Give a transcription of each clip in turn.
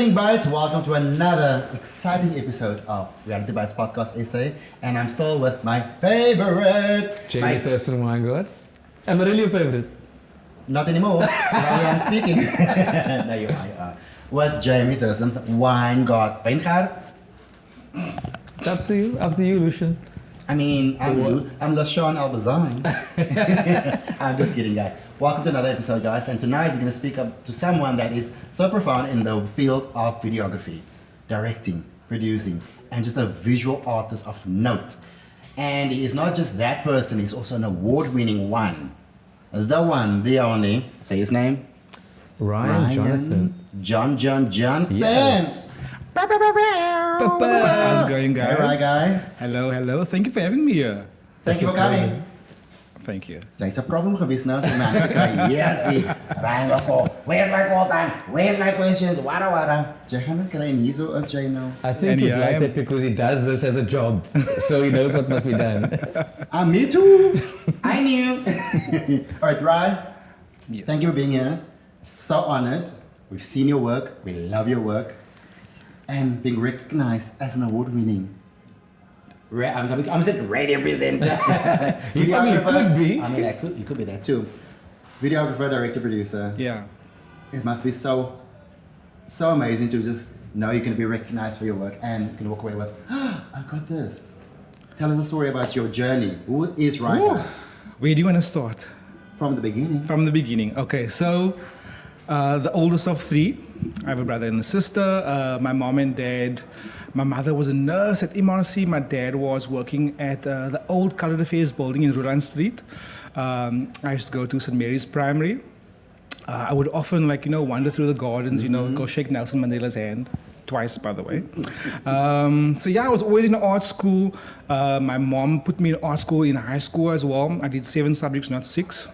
happening, guys? Welcome to another exciting episode of Reality Bites Podcast SA, and I'm still with my favorite Jamie Thurston RyGuy. Am I really your favorite? Not anymore. I am speaking. No, you are. With Jamie Thurston RyGuy. It's up to you, Lucian. I mean, I'm LaShawn Albazine. I'm just kidding, guys. Welcome to another episode, guys. And tonight we're going to speak up to someone that is so profound in the field of videography, directing, producing, and just a visual artist of note. And he is not just that person, he's also an award-winning one. The one, the only. Say his name. Ryan Jonathan. Jonathan. Yes. How's it going, guys? Hey, RyGuy. Hello. Thank you for having me here. Thank you for coming. Thank you. There's a problem geweest nou. Yes, Ryan Wako. Where's my call time? Where's my questions? Wada. Jy gaan dit kry nie so as jy nou. I think he's like that because he does this as a job, so he knows what must be done. Me too. I knew. All right, Ryan. Yes. Thank you for being here. So honored. We've seen your work. We love your work. And being recognized as an award-winning. I'm saying radio presenter. You probably could be. I mean, you could be that too. Videographer, director, producer. Yeah. It must be so amazing to just know you can be recognized for your work and you can walk away with, I got this. Tell us a story about your journey. Who is RyGuy? Where do you want to start? From the beginning. From the beginning. Okay, so the oldest of three. I have a brother and a sister. My mom and dad. My mother was a nurse at MRC. My dad was working at the old Current Affairs building in Ruran Street. I used to go to St. Mary's Primary. I would often, wander through the gardens, go shake Nelson Mandela's hand. Twice, by the way. I was always in art school. My mom put me in art school in high school as well. I did 7 subjects, not 6.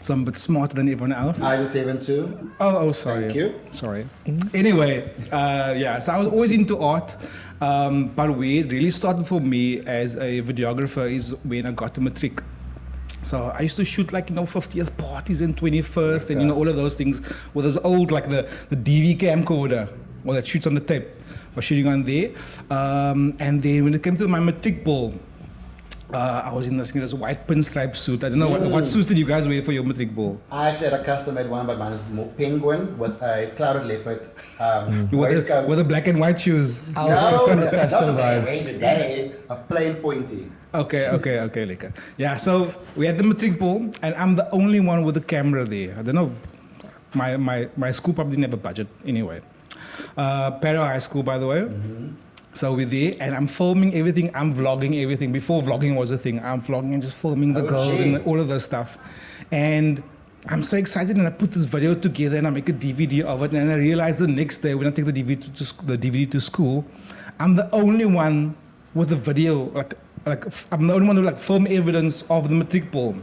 So I'm a bit smarter than everyone else. I did 7 too. Oh, sorry. Thank you. Sorry. Anyway, so I was always into art. But where it really started for me as a videographer is when I got to matric. So I used to shoot 50th parties and 21st and all of those things with those old the DV camcorder or that shoots on the tape. I was shooting on there. And then when it came to my matric ball, I was in this white pinstripe suit. I don't know what suits did you guys wear for your matric ball? I actually had a custom-made one, but mine is more penguin with a clouded leopard waistcoat. With the black and white shoes. No, the custom not vibes. today. A plain pointy. Okay, lekker. Yeah, so we had the matric ball, and I'm the only one with a camera there. I don't know, my school probably never budget anyway. Para High School, by the way. Mm-hmm. So we're there, and I'm filming everything. I'm vlogging everything. Before vlogging was a thing, I'm vlogging and just filming the girls and all of that stuff. And I'm so excited, and I put this video together, and I make a DVD of it. And I realized the next day when I take the DVD to school, I'm the only one with the video. I'm the only one with film evidence of the matric ball.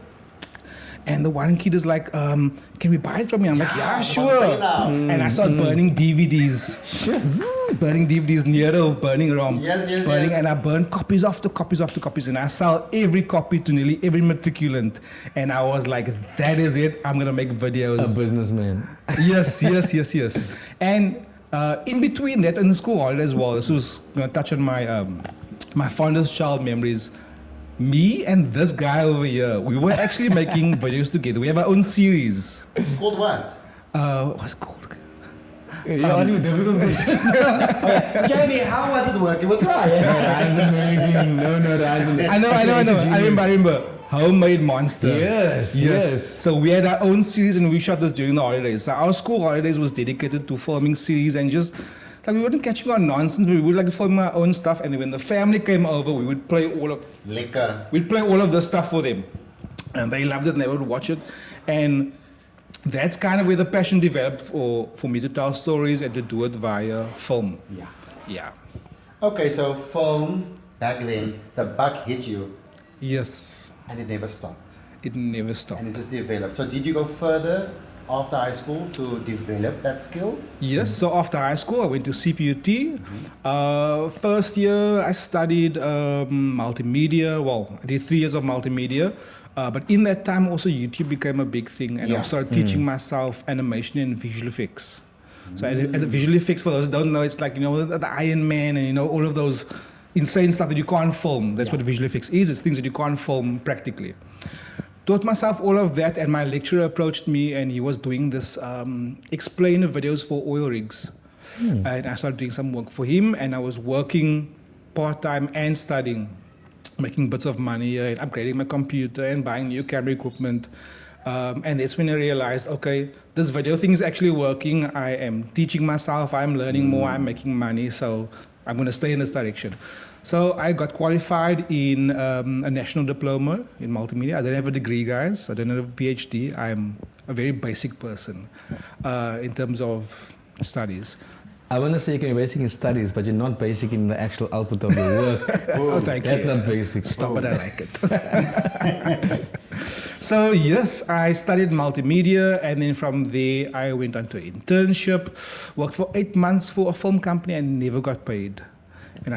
And the one kid is like, can we buy it from you? I'm like, yeah, sure. And I start burning DVDs. Burning DVDs near burning ROM. Yes. And I burn copies after copies. And I sell every copy to nearly every matriculant. And I was like, that is it. I'm going to make videos. A businessman. Yes. And in between that, in the school holiday as well, this was going to touch on my fondest child memories. Me and this guy over here, we were actually making videos together. We have our own series. Called what? What's it called? You're asking me difficult questions. Jamie, how was it working with Ryan? Ryan's amazing. No, Ryan's amazing. I know. I remember. Homemade Monster. Yes. So we had our own series and we shot this during the holidays. So our school holidays was dedicated to filming series and just... we weren't catching on nonsense, but we would film our own stuff. And then when the family came over, we would play all of the stuff for them. And they loved it and they would watch it. And that's kind of where the passion developed for me to tell stories and to do it via film. Yeah. Okay, so film, back then, the bug hit you. Yes. And it never stopped. And it just developed. So did you go further after high school to develop that skill? Yes, so after high school, I went to CPUT. First year, I studied multimedia. Well, I did 3 years of multimedia. But in that time, also YouTube became a big thing. And I started teaching myself animation and visual effects. So and the visual effects, for those who don't know, it's like, the Iron Man and, all of those insane stuff that you can't film. That's what visual effects is. It's things that you can't film practically. Taught myself all of that, and my lecturer approached me, and he was doing this explainer videos for oil rigs. And I started doing some work for him, and I was working part-time and studying, making bits of money and upgrading my computer and buying new camera equipment. And that's when I realized, okay, this video thing is actually working. I am teaching myself, I'm learning more, I'm making money, so I'm going to stay in this direction. So I got qualified in a national diploma in multimedia. I don't have a degree, guys. I don't have a PhD. I'm a very basic person in terms of studies. I want to say you can be basic in studies, but you're not basic in the actual output of your work. Oh, thank That's you. not basic. Stop it, I like it. So yes, I studied multimedia, and then from there I went on to an internship, worked for 8 months for a film company and never got paid. And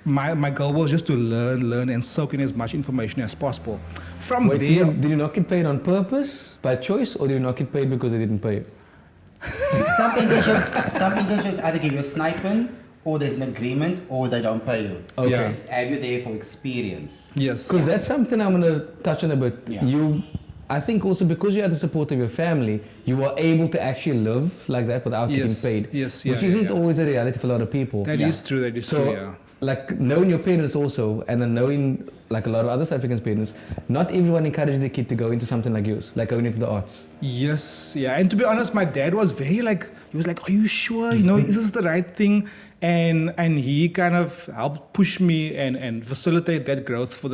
my goal was just to learn and soak in as much information as possible. From Wait, there, did you not get paid on purpose, by choice, or did you not get paid because they didn't pay you? Some internships either give you a stipend, or there's an agreement, or they don't pay you. Okay. They just have you there for experience. yes, Because that's something I'm going to touch on a bit. Yeah. I think also because you had the support of your family, you are able to actually live like that without getting paid. Yes, which isn't always a reality for a lot of people. That is true. That is So, true. Yeah. like knowing your parents also, and then knowing like a lot of other South African parents, not everyone encourages the kid to go into something like yours, like going into the arts. Yes, yeah. And to be honest, my dad was very he was like, are you sure? Is this the right thing? And he kind of helped push me and facilitate that growth for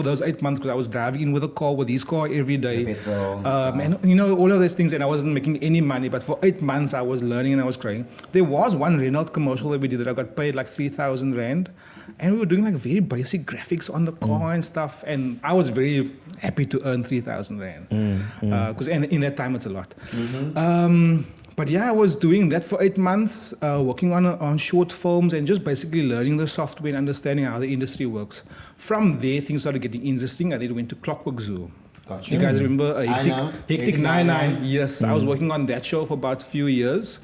those 8 months, because I was driving in with his car every day. The petrol and and all of those things, and I wasn't making any money, but for 8 months I was learning and I was growing. There was one Renault commercial that we did that I got paid like 3,000 Rand, and we were doing like very basic graphics on the car and stuff, and I was very happy to earn 3,000 Rand, because in that time it's a lot. But yeah, I was doing that for 8 months, working on short films and just basically learning the software and understanding how the industry works. From there, things started getting interesting. I then went to Clockwork Zoo. Gotcha. You guys remember Hectic 99? Yes, I was working on that show for about a few years.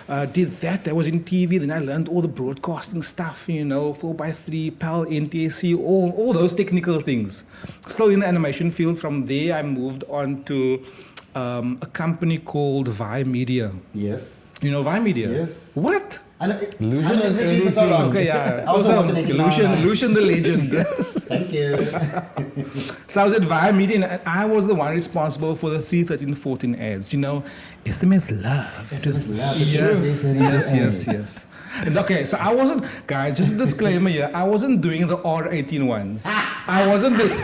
Did that. That was in TV. Then I learned all the broadcasting stuff, 4x3, PAL, NTSC, all those technical things. Still in the animation field. From there, I moved on to a company called RyGuy Media. Yes. You know RyGuy Media? Yes. What? Lucian I've is been listening for so anything. long. Okay, yeah. Also, Lucian the legend. Thank you. So I was at RyGuy Media, and I was the one responsible for the 31314 ads. SMS Love. Yes. And okay, so I wasn't, guys, just a disclaimer here, I wasn't doing the R18 ones. I wasn't doing...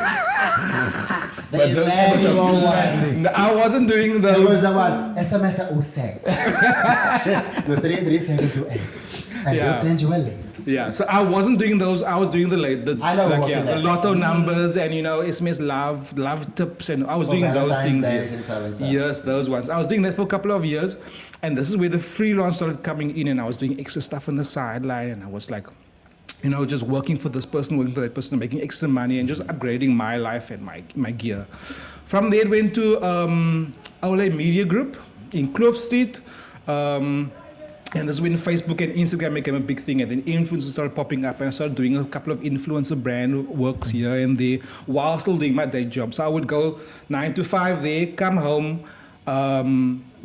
The Emmanuel ones. I wasn't doing That was those. the one. SMS 06. The 33728. And Yeah. they'll send you a link. Yeah, so I wasn't doing those. I was doing the I know what you're the doing. lotto numbers and SMS love tips, and I was doing those Valentine's things. Day and so and so. Yes, those ones. I was doing that for a couple of years, and this is where the freelance started coming in, and I was doing extra stuff on the sideline, and I was like, just working for this person, working for that person, making extra money, and just upgrading my life and my gear. From there, went to Ole Media Group in Kloof Street. And this is when Facebook and Instagram became a big thing, and then influencers started popping up, and I started doing a couple of influencer brand works here and there while still doing my day job. So I would go 9 to 5 there, come home.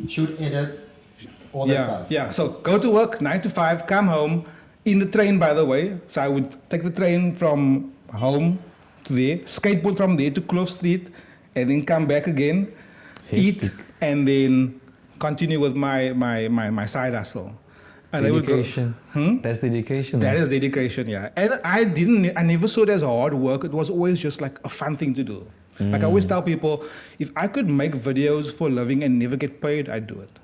Shoot, edit, all that stuff. Yeah. So go to work 9 to 5, come home in the train, by the way. So I would take the train from home to there, skateboard from there to Kloof Street, and then come back again, eat, and then continue with my side hustle. And Dedication. That's dedication. That is dedication, yeah. And I never saw it as hard work. It was always just like a fun thing to do. Like I always tell people, if I could make videos for a living and never get paid, I'd do it.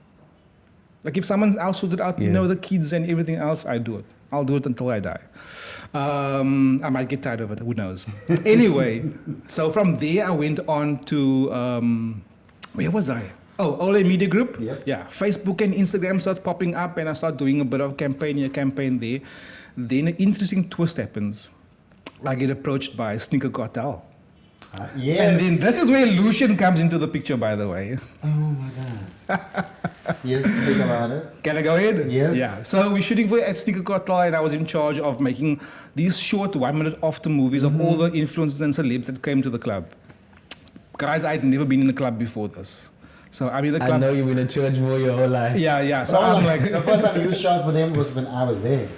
Like if someone else sorted out, the kids and everything else, I'd do it. I'll do it until I die. I might get tired of it, who knows. Anyway, so from there I went on to, where was I? Oh, Ole Media Group. Yep. Yeah, Facebook and Instagram starts popping up, and I start doing a bit of campaign here, campaign there. Then an interesting twist happens. I get approached by Sneaker Cartel. Yes. And then this is where Lucian comes into the picture, by the way. Oh my God. Yes, speak about it. Can I go ahead? Yes. Yeah. So we're shooting at Sneaker Cartel, and I was in charge of making these short 1-minute after movies of all the influencers and celebs that came to the club. Guys, I'd never been in a club before this. So I'm in the club. I know you've been in church for your whole life. Yeah, yeah. So I'm like, the first time you shot with him was when I was there.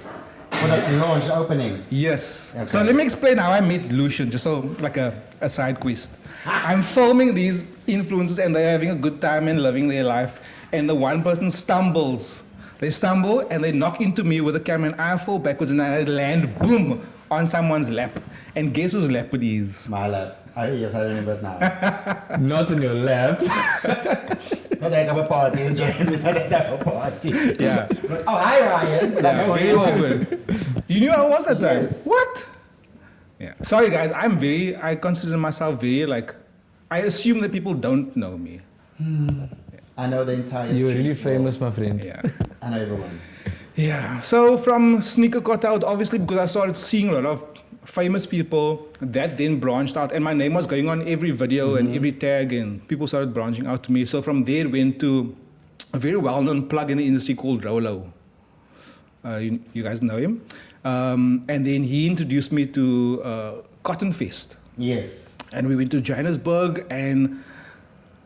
For the launch opening. yes. Okay. So let me explain how I met Lucian, just so like a side quest. I'm filming these influencers and they're having a good time and living their life. And the one person stumbles. They stumble and they knock into me with the camera and I fall backwards and I land, boom, on someone's lap. And guess whose lap it is? My lap. Yes, I remember it now. Not in your lap. Not that I have a party, enjoying it. Not that I have a party. Yeah. Oh, hi, Ryan. Yeah, very awkward. You knew I was that time? Yes. What? Yeah. Sorry, guys. I consider myself very, like, I assume that people don't know me. I know the entire You're really streets, bro. famous, my friend. Yeah. I know everyone. Yeah. So from Sneaker Cartel, obviously, because I started seeing a lot of famous people, that then branched out. And my name was going on every video and every tag, and people started branching out to me. So from there, went to a very well-known plug in the industry called Rolo. You guys know him. And then he introduced me to Cotton Fest. Yes. And we went to Johannesburg, and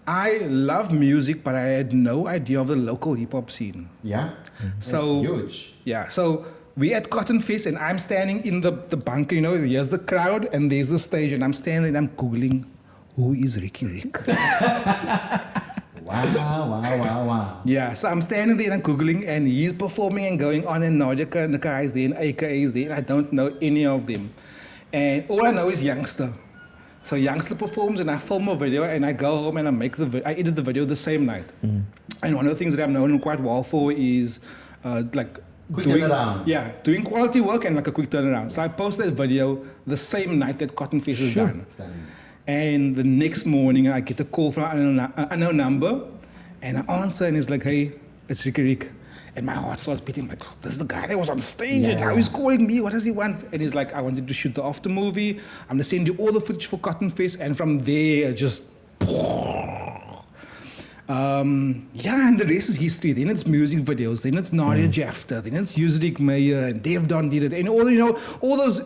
I love music, but I had no idea of the local hip-hop scene. Yeah? So- It's huge. Yeah, so we at Cotton Fest, and I'm standing in the bunker, you know, here's the crowd, and there's the stage, and I'm standing, and I'm Googling, who is Ricky Rick? Wow. Yeah, so I'm standing there and I'm Googling, and he's performing and going on, and Nadia Nika is there, and AKA is there, and I don't know any of them. And all I know is Youngster. So Youngster performs, and I film a video, and I go home and I edit the video the same night. And one of the things that I'm known quite well for is like Quick doing, turnaround. yeah, doing quality work and like a quick turnaround. So I post that video the same night that Cotton Fest is done. Stunning. And the next morning, I get a call from an unknown number, and I answer, and it's like, hey, it's Ricky Rick. And my heart starts beating, like, this is the guy that was on stage, and now he's calling me, what does he want? And he's like, I wanted to shoot the after movie, I'm gonna send you all the footage for Cotton Fest, and from there, just, yeah, and the rest is history. Then it's music videos, then it's Nadia Jafta, then it's Yusrik Meyer, and Dave Don did it, and all, you know, all those,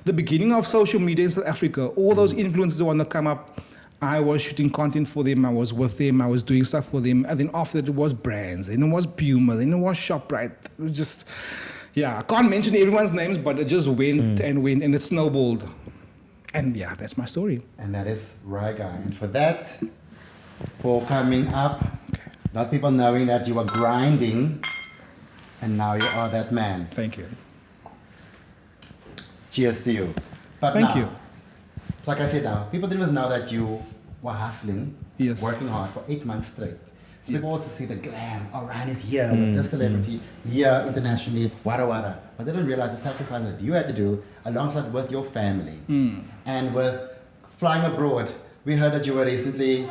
the beginning of social media in South Africa, all those influencers that want to come up, I was shooting content for them, I was with them, I was doing stuff for them, and then after that it was brands, then it was Puma, then it was ShopRite. It was just, yeah, I can't mention everyone's names, but it just went and went, and it snowballed. And yeah, that's my story. And that is RyGuy. And for that, for coming up, not people knowing that you were grinding, and now you are that man. Thank you. Cheers to you. But Thank now, you. like I said now, people didn't even know that you were hustling, Yes. working hard for 8 months straight. So Yes. people also see the glam. Oh, Ryan is here with this celebrity, here internationally, wada. But they didn't realize the sacrifice that you had to do alongside with your family. And with flying abroad. We heard that you were recently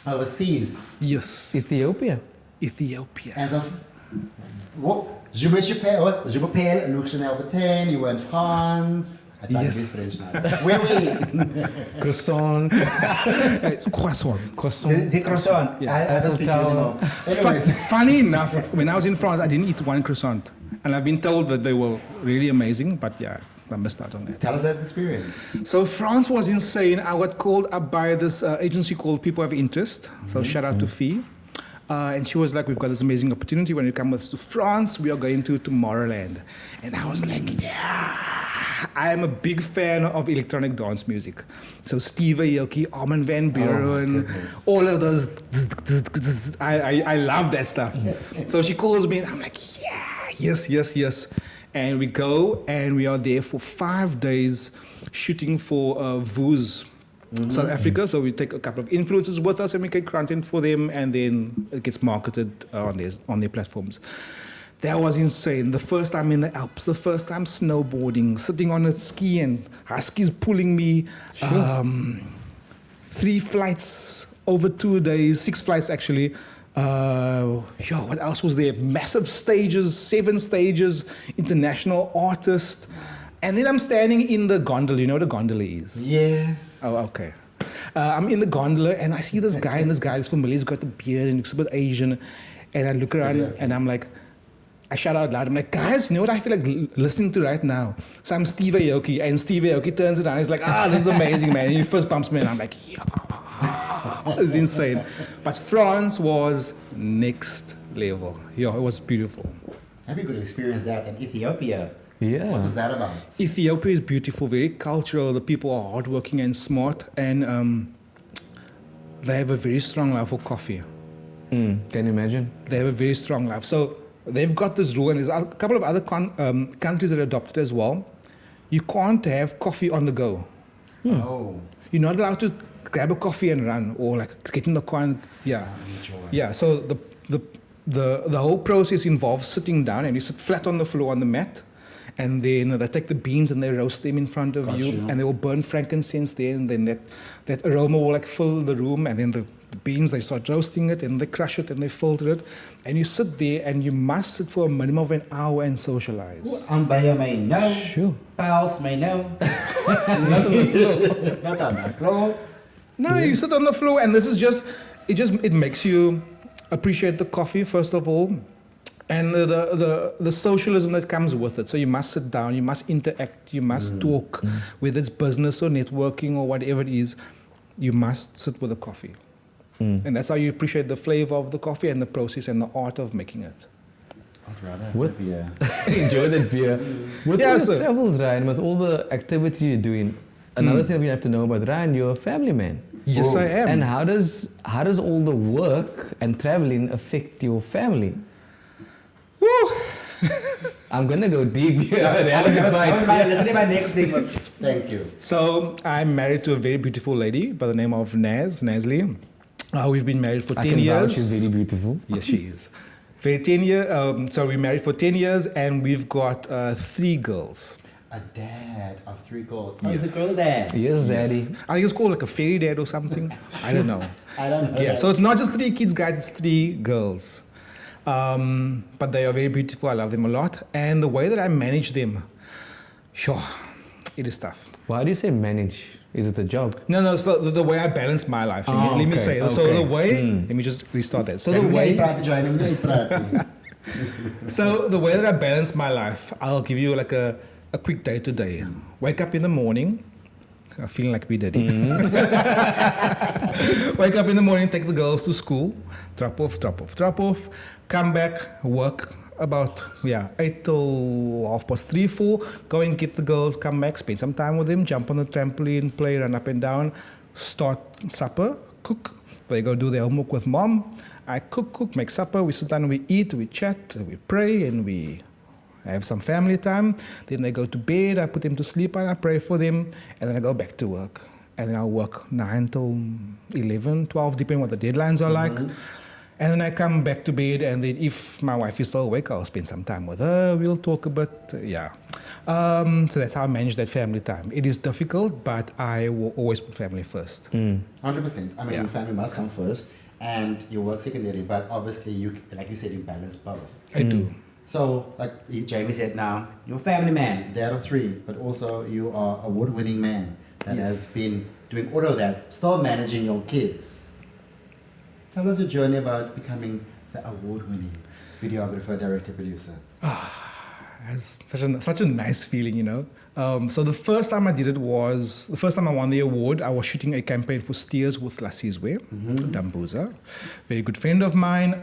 overseas. Yes. Ethiopia. Ethiopia. And so, what? Je me m'appelle Luc Chanel Batain, you were in France. I thought Yes. you were French now. Where were you? Croissant. Croissant. Croissant. The croissant. Yeah. I don't speak to you anymore. Anyways, Funny enough, when I was in France, I didn't eat one croissant. And I've been told that they were really amazing, but yeah, I missed out on that. tell us that experience. So France was insane. I got called up by this agency called People Have Interest. So shout out to Fee. And she was like, we've got this amazing opportunity. When you come with us to France, we are going to Tomorrowland. And I was like, yeah. I am a big fan of electronic dance music. So Steve Aoki, Armin van Buuren, goodness. all of those. I love that stuff. So she calls me and I'm like, yeah, yes. And we go and we are there for 5 days shooting for Voos, South Africa. So we take a couple of influencers with us and we create content for them, and then it gets marketed on their platforms. That was insane. The first time in the Alps, the first time snowboarding, sitting on a ski and huskies pulling me. 3 flights over 2 days, 6 flights actually. What else was there? Massive stages, 7 stages, international artist. And then I'm standing in the gondola. You know what a gondola is? Yes. Oh, okay. I'm in the gondola and I see this guy, and this guy is familiar. He's got the beard and looks a bit Asian. And I look around and I'm like, I shout out loud. I'm like, guys, you know what I feel like listening to right now? So I'm Steve Aoki, and Steve Aoki turns around. He's like, this is amazing, man. And he first bumps me, and I'm like, yeah, it's insane. But France was next level. Yeah, it was beautiful. Have you could experience that in Ethiopia? Yeah. What was that about? Ethiopia is beautiful, very cultural. The people are hardworking and smart, and they have a very strong love for coffee. Can you imagine? They have a very strong love. So they've got this rule, and there's a couple of other countries that adopted as well. You can't have coffee on the go. Oh. You're not allowed to grab a coffee and run, or like get in the car and yeah. So the whole process involves sitting down, and you sit flat on the floor on the mat, and then they take the beans and they roast them in front of you, and they will burn frankincense there, and then that aroma will like fill the room, and then the beans, they start roasting it, and they crush it, and they filter it, and you sit there, and you must sit for a minimum of an hour and socialize. Ambeya may know. Sure. Pals may know. Not on the floor. No, you sit on the floor, and this is it makes you appreciate the coffee first of all, and the socialism that comes with it. So you must sit down, you must interact, you must talk, whether it's business or networking or whatever it is. You must sit with the coffee, and that's how you appreciate the flavor of the coffee and the process and the art of making it. I'd rather With- beer. Enjoy that beer. With Yeah, all so- the travels, Ryan, with all the activities you're doing, another thing we have to know about Ryan, you're a family man. Yes, I am. And how does all the work and traveling affect your family? Woo. I'm gonna go deep here. That was literally my next thing, but thank you. So I'm married to a very beautiful lady by the name of Nasli. We've been married for I 10 can years. vouch she's very beautiful. Yes, she is. So we're married for 10 years, and we've got 3 girls. A dad of 3 girls. Oh, he's a girl dad. Yes, Zaddy. I think it's called like a fairy dad or something. I don't know. I don't know. Yeah, that. so it's not just 3 kids, guys, it's 3 girls. But they are very beautiful. I love them a lot. And the way that I manage them, sure, it is tough. Why do you say manage? Is it a job? No, so the way I balance my life. Let me okay, say. So okay. the way, let me just restart that. So Kijk, the moet je way, praten, Joy, moet je praten. so the way that I balance my life, I'll give you like a quick day to day. Wake up in the morning. I'm feeling like we did it. Wake up in the morning, take the girls to school, drop off. Come back, work about 8 till 3:30, 4. Go and get the girls, come back, spend some time with them, jump on the trampoline, play, run up and down, start supper, cook. They go do their homework with mom. I cook, make supper. We sit down and we eat, we chat, we pray, and we have some family time. Then they go to bed. I put them to sleep and I pray for them. And then I go back to work. And then I'll work 9 till 11, 12, depending what the deadlines are like. And then I come back to bed. And then if my wife is still awake, I'll spend some time with her. We'll talk a bit. So that's how I manage that family time. It is difficult, but I will always put family first. 100%. I mean, your family must come first, and your work secondary. But obviously, like you said, you balance both. I do. So, like Jamie said now, you're a family man, dad of 3, but also you are award-winning man that has been doing all of that, still managing your kids. Tell us your journey about becoming the award-winning videographer, director, producer. It's such a nice feeling, you know. So the first time I did it was, the first time I won the award, I was shooting a campaign for Steers with Lasizwe, Dambuza, very good friend of mine.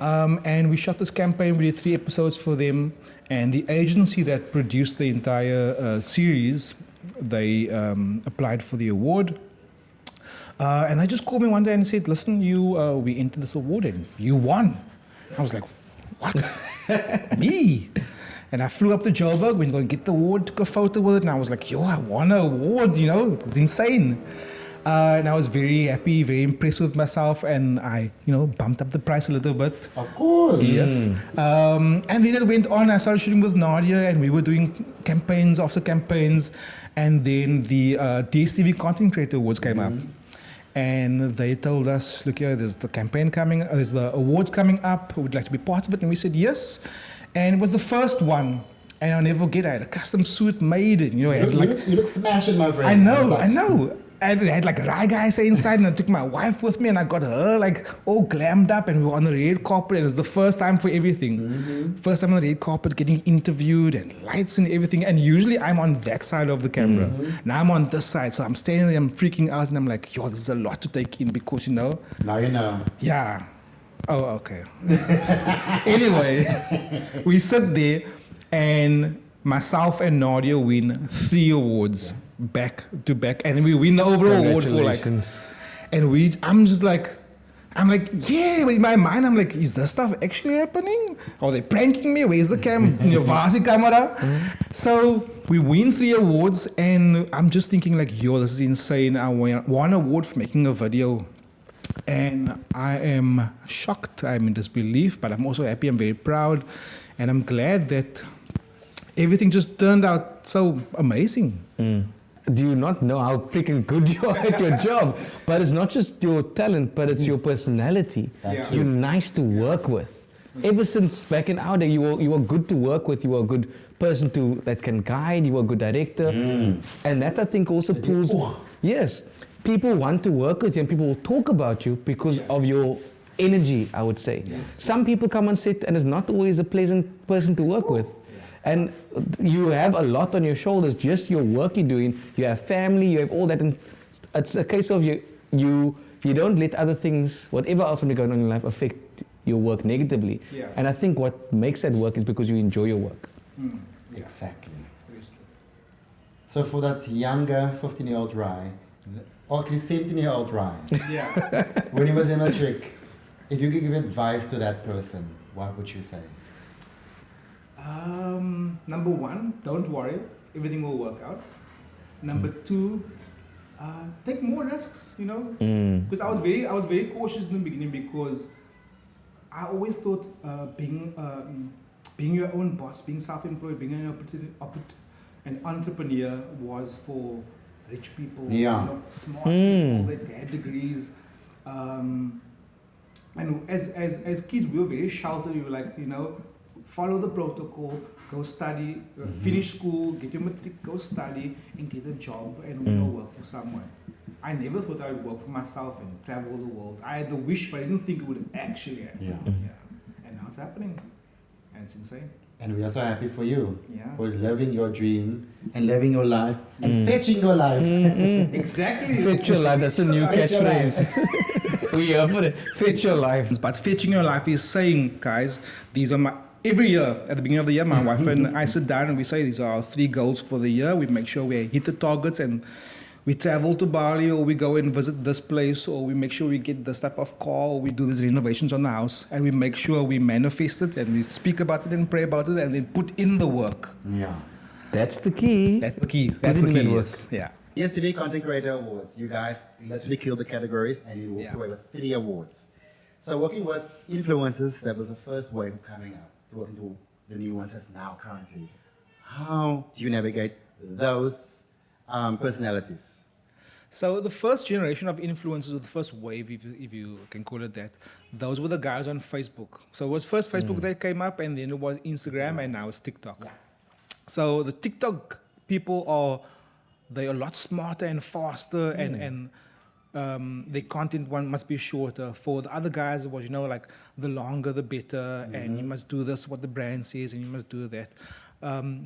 And we shot this campaign, we did 3 episodes for them. And the agency that produced the entire series, they applied for the award. And they just called me one day and said, listen, we entered this award and you won. I was like, what? Me? And I flew up to Joburg, went to go get the award, took a photo with it, and I was like, I won an award, you know, it's insane. And I was very happy, very impressed with myself, and I, bumped up the price a little bit. Of course. Yes. And then it went on, I started shooting with Nadia, and we were doing campaigns after campaigns, and then the DSTV Content Creator Awards came up. And they told us, look here, there's the campaign coming, there's the awards coming up, we'd like to be part of it, and we said yes. And it was the first one And I'll never forget, I had a custom suit made. And, you know, I had like, You look smashing, my friend. I know. And it had like RyGuy say inside, and I took my wife with me, and I got her like all glammed up, and we were on the red carpet, and it was the first time for everything. First time on the red carpet, getting interviewed, and lights and everything. And usually I'm on that side of the camera. Now I'm on this side, so I'm standing there, I'm freaking out, and I'm like, yo, this is a lot to take in because, you know. Now you know. Yeah. Oh, okay. Anyway, we sit there, and myself and Nadia win 3 awards back to back, and then we win the overall award for like. And I'm like, yeah. But in my mind, I'm like, is this stuff actually happening? Are they pranking me? Where's the Vasi camera? So we win 3 awards, and I'm just thinking like, yo, this is insane. I won 1 award for making a video. And I am shocked, I'm in disbelief, but I'm also happy, I'm very proud, and I'm glad that everything just turned out so amazing. Do you not know how freaking good you are at your job? But it's not just your talent, but it's your personality. That's You're nice to work with. Ever since back in our day, you were good to work with. You were a good person that can guide. You were a good director. And that, I think, also pulls... Yes. People want to work with you, and people will talk about you because of your energy, I would say. Some people come on set and is not always a pleasant person to work with. And you have a lot on your shoulders, just your work you're doing. You have family, you have all that. And it's a case of you don't let other things, whatever else may be going on in your life, affect your work negatively. And I think what makes that work is because you enjoy your work. Exactly. So for that younger 15-year-old Ry, or at least 17-year-old Ry, when he was in matric, if you could give advice to that person, what would you say? Number 1, don't worry, everything will work out. Number 2, take more risks, you know. Because I was very cautious in the beginning because I always thought being your own boss, being self-employed, being an entrepreneur was for rich people, you know, smart people that had degrees. And as kids, we were very sheltered. We were like, you know, follow the protocol, go study, finish school, get your matric, go study, and get a job and work for someone. I never thought I would work for myself and travel the world. I had the wish, but I didn't think it would actually happen. And now it's happening, and it's insane. And we are so happy for you, for living your dream and living your life and fetching your life. Exactly. Fetch your life, that's the new catchphrase. We are for it. Fetch your life. But fetching your life is saying, guys, these are every year, at the beginning of the year, my wife and I sit down and we say these are our 3 goals for the year. We make sure we hit the targets, and we travel to Bali, or we go and visit this place, or we make sure we get this type of car, or we do these renovations on the house, and we make sure we manifest it, and we speak about it and pray about it, and then put in the work. That's the key. That's the key. That's the key. Yes. Yesterday, Content Creator Awards. You guys literally killed the categories, and you walked away with 3 awards. So working with influencers, that was the first wave of coming up, working to the new ones that's now currently. How do you navigate those personalities? So the first generation of influencers, or the first wave, if you can call it that, those were the guys on Facebook. So it was first Facebook that came up, and then it was Instagram, and now it's TikTok. So the TikTok people they're a lot smarter and faster, and their content must be shorter. For the other guys, it was, you know, like the longer the better, and you must do this, what the brand says, and you must do that.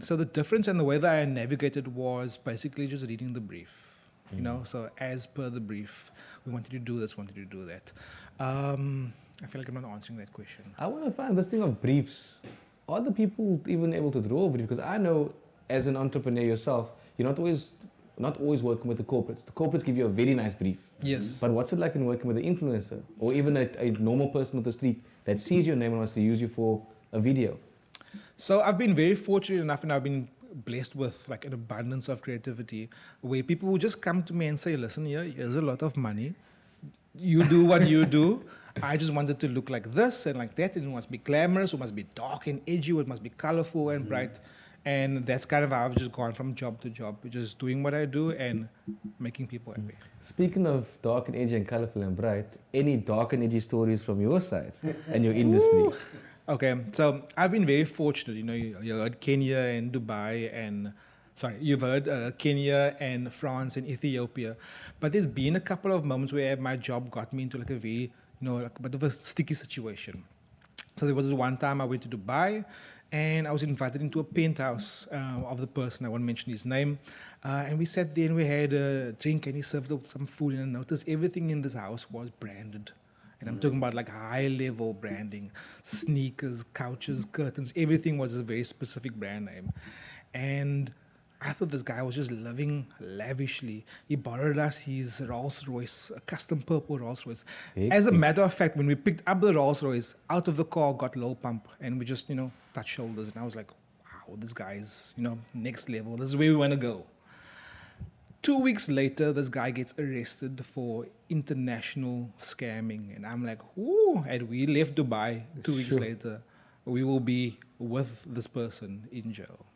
So the difference and the way that I navigated was basically just reading the brief. You know, so as per the brief, we wanted to do this, wanted to do that. I feel like I'm not answering that question. I want to find this thing of briefs. Are the people even able to draw a brief? Because I know, as an entrepreneur yourself, you're not always working with the corporates. The corporates give you a very nice brief. Yes. But what's it like in working with an influencer, or even a normal person on the street that sees your name and wants to use you for a video? So I've been very fortunate enough, and I've been blessed with like an abundance of creativity, where people will just come to me and say, listen, here's a lot of money. You do what you do. I just wanted to look like this and like that, and it must be glamorous, it must be dark and edgy, it must be colorful and bright. And that's kind of how I've just gone from job to job, just doing what I do and making people happy. Speaking of dark and edgy and colorful and bright, any dark and edgy stories from your side and your industry? Okay, so I've been very fortunate. You know, you heard Kenya and Dubai and sorry, you've heard Kenya and France and Ethiopia, but there's been a couple of moments where my job got me into like a very, like a bit of a sticky situation. So there was this one time I went to Dubai, and I was invited into a penthouse of the person. I won't mention his name, and we sat there and we had a drink, and he served up some food, and I noticed everything in this house was branded. And I'm talking about like high level branding, sneakers, couches, curtains, everything was a very specific brand name. And I thought this guy was just living lavishly. He borrowed us his Rolls Royce, a custom purple Rolls Royce. As a matter of fact, when we picked up the Rolls Royce, out of the car got low pump, and we just, touched shoulders. And I was like, wow, this guy is, next level. This is where we want to go. 2 weeks later, this guy gets arrested for international scamming. And I'm like, whoo. And we left Dubai 2 weeks later. We will be with this person in jail.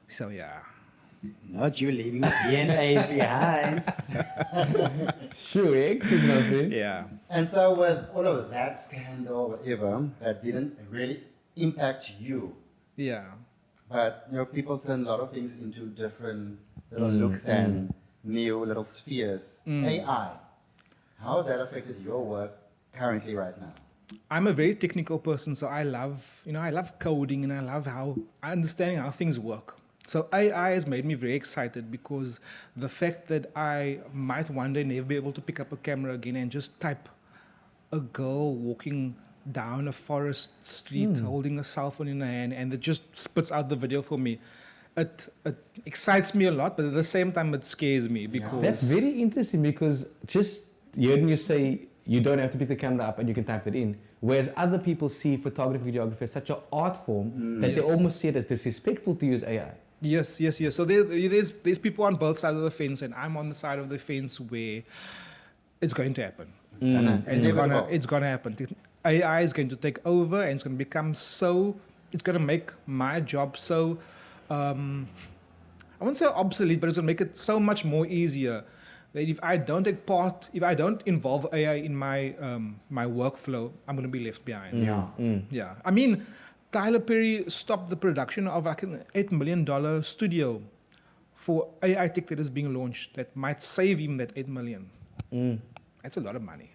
So, yeah. Not you leaving DNA behind. Sure, nothing. Yeah. And so with all of that scandal, whatever, that didn't really impact you. Yeah. But people turn a lot of things into different little looks and new little spheres. AI, how has that affected your work currently right now? I'm a very technical person, so I love coding, and I love understanding how things work. So AI has made me very excited because the fact that I might one day never be able to pick up a camera again and just type a girl walking down a forest street holding a cell phone in her hand, and it just spits out the video for me. It excites me a lot, but at the same time it scares me because That's very interesting because just hearing you say you don't have to pick the camera up and you can type it in, whereas other people see photography, videography as such an art form that they almost see it as disrespectful to use AI. Yes. So there's people on both sides of the fence, and I'm on the side of the fence where it's going to happen. It's gonna happen. AI is going to take over, and it's going to become it's going to make my job so, I won't say obsolete, but it's going to make it so much more easier that if I don't involve AI in my my workflow, I'm going to be left behind. Yeah. I mean, Tyler Perry stopped the production of like an $8 million studio for AI tech that is being launched that might save him that $8 million. That's a lot of money.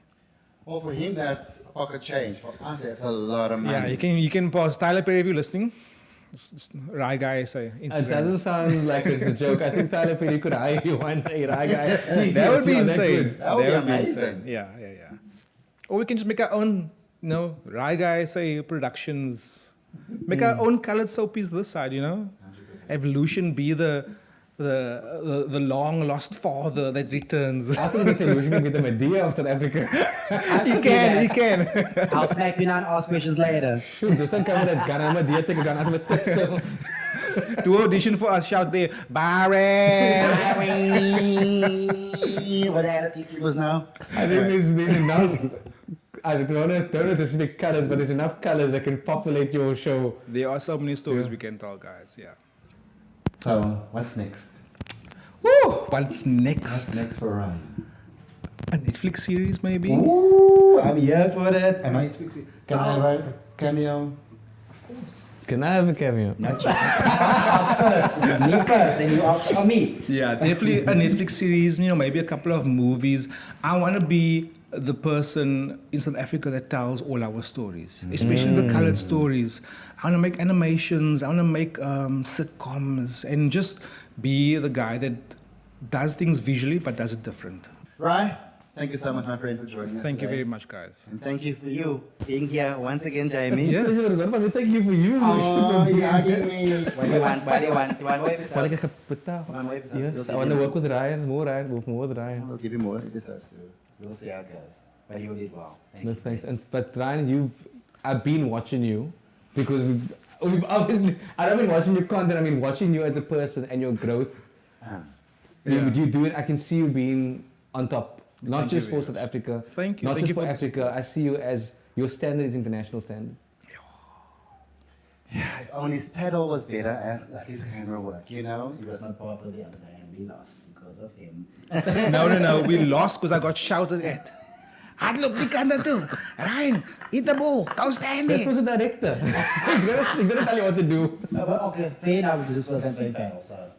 Well, for him, that's pocket change. For us, that's a lot of money. Yeah, you can pause. Tyler Perry, if you're listening, RyGuy say Instagram. It doesn't sound like it's a joke. I think Tyler Perry could hire you one day, RyGuy. See, that would be that insane. good. That would be amazing. Yeah. Or we can just make our own, RyGuy say productions. Make our own colored soapies this side, 100%. Evolution be the long lost father that returns. I think this illusion can get the Medea of South Africa. He can. I'll smack you now and ask questions later. Shoot, just don't come with that gun. I'm a Medea, take a gun out of it. So, To audition for us, shout there, Barry. What attitude was now? I think there's enough. I don't know to speak colors, but there's enough colors that can populate your show. There are so many stories we can tell, guys. Yeah. So, what's next? Woo! What's next? What's next for Ryan? A Netflix series, maybe? Ooh, I'm here for it. A Netflix series. Can I write a cameo? Can I have a cameo? Not you. Ask first. Me first, then you ask me. Yeah, definitely a Netflix series, maybe a couple of movies. I want to be the person in South Africa that tells all our stories, especially the colored stories. I want to make animations, I want to make sitcoms, and just be the guy that does things visually but does it different. Right? Thank you so much, my friend, for joining us. Thank you today. very much, guys. And thank you for you. Being here once again, Jamie. Yes. Thank you for you. Oh, he's hugging me. What do you want? One more episode. One more episode. Yes, I want to work with Ryan, more with Ryan. We'll give you more episodes too. We'll see how it goes. But you did well. Thank No, you. thanks. But Ryan, I've been watching you because we've obviously, I don't mean watching your content, I mean watching you as a person and your growth. You do it, I can see you being on top, not Thank just you for very South Africa, Thank you. not Thank just you for for- Africa. I see you as your standard is international standard. If only his pedal was better at his camera work, He was not part of the other day and we lost because of him. No. We lost because I got shouted at. hardloop di kant toe. Ryan, eat the ball. Kau stand That's there. for the director. he's gonna tell you what to do. No, but okay, fair enough. This was playing panel, so.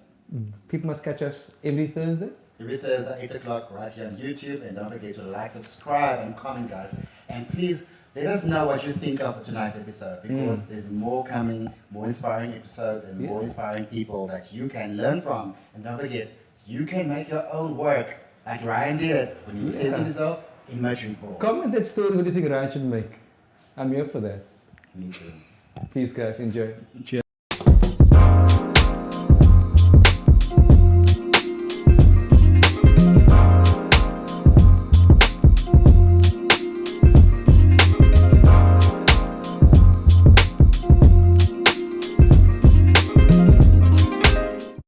People must catch us every Thursday. Every Thursday, 8 o'clock, right here on YouTube. And don't forget to like, subscribe, and comment, guys. And please let us know what you think of tonight's episode, because there's more coming, more inspiring episodes, and more inspiring people that you can learn from. And don't forget, you can make your own work like Ryan did it when he was 7 years old in Mercury Ball. Comment that story. What do you think Ryan should make? I'm here for that. Me too. Peace, guys. Enjoy. Cheers.